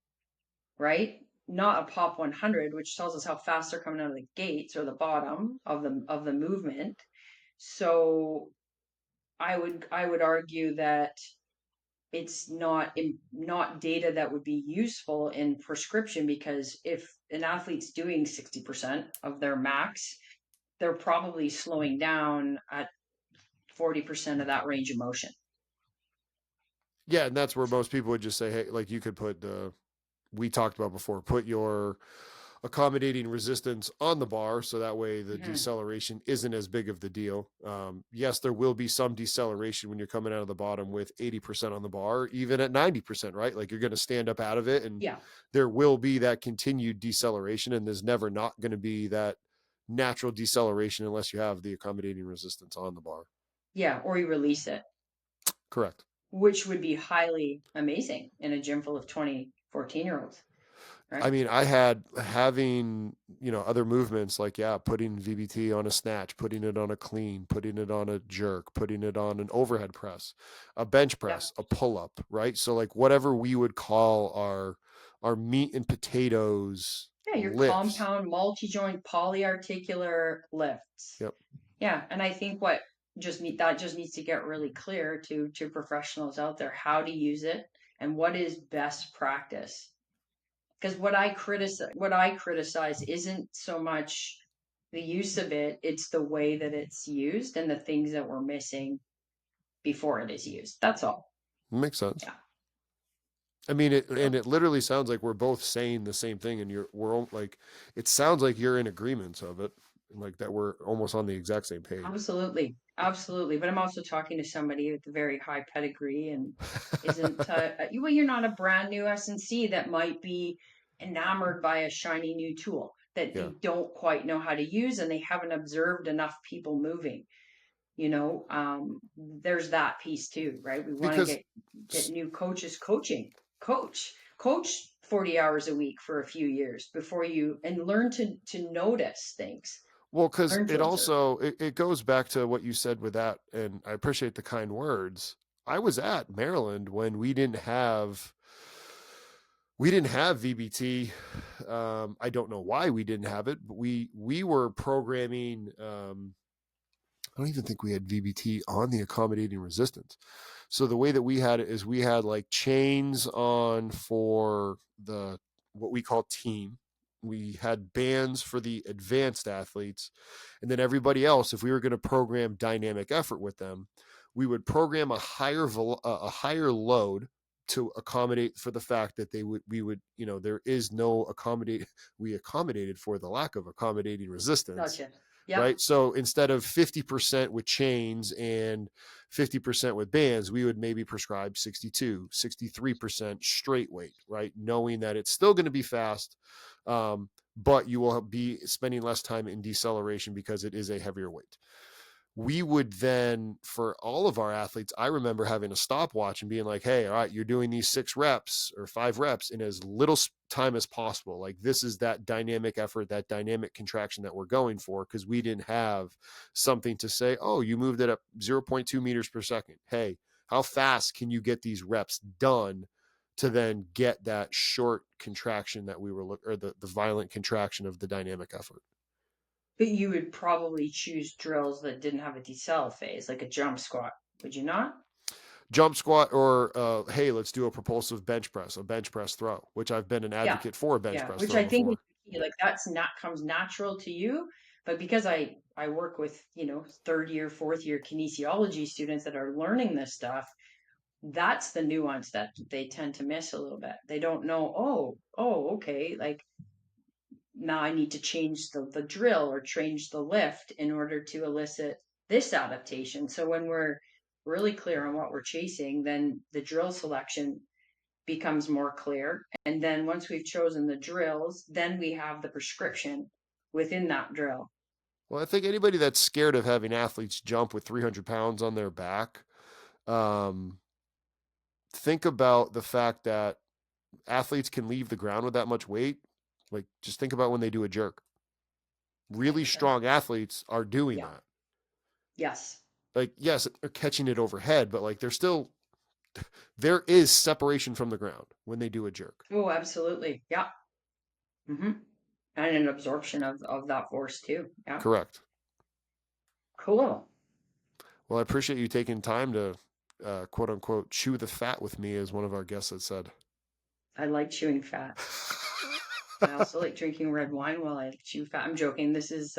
right? Not a pop 100, which tells us how fast they're coming out of the gates or the bottom of the movement. So I would argue that it's not data that would be useful in prescription because if an athlete's doing 60% of their max, they're probably slowing down at 40% of that range of motion. yeah, and that's where most people would just say, hey, like you could put we talked about before, put your accommodating resistance on the bar so that way the Mm-hmm. deceleration isn't as big of the deal. Yes, there will be some deceleration when you're coming out of the bottom with 80% on the bar, even at 90%, right? Like you're going to stand up out of it and Yeah, there will be that continued deceleration, and there's never not going to be that natural deceleration unless you have the accommodating resistance on the bar. yeah, or you release it, Correct. which would be highly amazing in a gym full of 20 14-year-olds, I right? mean, I had having, other movements like, yeah, putting VBT on a snatch, putting it on a clean, putting it on a jerk, putting it on an overhead press, a bench Yeah. press, a pull up, right? So like whatever we would call our meat and potatoes Yeah, your lifts. compound multi-joint polyarticular lifts. Yep. Yeah, and I think what just needs to get really clear to professionals out there how to use it and what is best practice. Because what I criticize isn't so much the use of it, it's the way that it's used and the things that we're missing before it is used. That's all. Makes sense. Yeah. I mean, So it literally sounds like we're both saying the same thing, and we're like, it sounds like you're in agreement of it, like that we're almost on the exact same page. absolutely. Absolutely. But I'm also talking to somebody with a very high pedigree and isn't well, you're not a brand new S&C that might be enamored by a shiny new tool that Yeah, they don't quite know how to use and they haven't observed enough people moving. There's that piece too, right? We want to because get new coaches coaching. Coach 40 hours a week for a few years before you and learn to notice things. well, because Learn to it observe. also it goes back to what you said with that, and I appreciate the kind words. I was at Maryland when we didn't have VBT. I don't know why we didn't have it, but we were programming. I don't even think we had VBT on the accommodating resistance. So the way that we had it is we had like chains on for the what we call team. We had bands for the advanced athletes, and then everybody else, if we were going to program dynamic effort with them, we would program a higher load to accommodate for the fact that we would there is no accommodate we accommodated for the lack of accommodating resistance, Gotcha. Yep. right? So instead of 50% with chains and 50% with bands, we would maybe prescribe 62, 63% straight weight, right? Knowing that it's still going to be fast, but you will be spending less time in deceleration because it is a heavier weight. We would then, for all of our athletes, I remember having a stopwatch and being like, hey, all right, you're doing these 6 reps or 5 reps in as little time as possible. Like this is that dynamic effort, that dynamic contraction that we're going for, because we didn't have something to say, oh, you moved it up 0.2 meters per second. Hey, how fast can you get these reps done to then get that short contraction that we were or the violent contraction of the dynamic effort. But you would probably choose drills that didn't have a decel phase, like a jump squat, would you not? Jump squat, or hey, let's do a propulsive bench press, a bench press throw, which I've been an Yeah, advocate for a bench yeah, press which throw I think is before. the key. Like that's not comes natural to you, but because I work with, third year, fourth year kinesiology students that are learning this stuff, that's the nuance that they tend to miss a little bit. They don't know, okay, like now I need to change the drill or change the lift in order to elicit this adaptation. So when we're really clear on what we're chasing, then the drill selection becomes more clear. And then once we've chosen the drills, then we have the prescription within that drill. Well, I think anybody that's scared of having athletes jump with 300 pounds on their back, think about the fact that athletes can leave the ground with that much weight. Like, just think about when they do a jerk. Really 100%. strong athletes are doing Yeah. that. Yes. Like, yes, they're catching it overhead, but like there is separation from the ground when they do a jerk. Oh, absolutely. Yeah. Mm-hmm. And an absorption of that force too. Yeah. Correct. Cool. Well, I appreciate you taking time to quote unquote chew the fat with me, as one of our guests had said. I like chewing fat. I also like drinking red wine while I chew fat. I'm joking. This is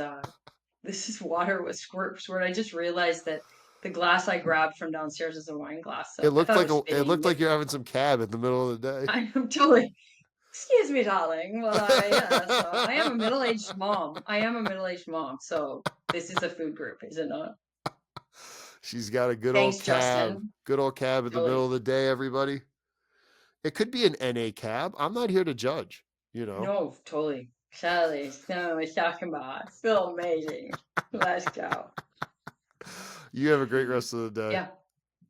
water with squirt. I just realized that the glass I grabbed from downstairs is a wine glass. So I thought it was It fitting. looked like you're having some cab in the middle of the day. I am totally. Excuse me, darling. Well, so I am a middle-aged mom. So this is a food group, is it not? She's got a good Thanks, old cab. Justin. Good old cab in the Totally. middle of the day, everybody. It could be an NA cab. I'm not here to judge, No, totally. Charlie, no, we're talking about. Feel amazing. Let's go. You have a great rest of the day. Yeah.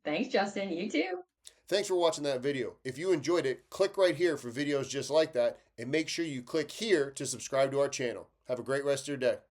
Thanks, Justin. You too. Thanks for watching that video. If you enjoyed it, click right here for videos just like that, and make sure you click here to subscribe to our channel. Have a great rest of your day.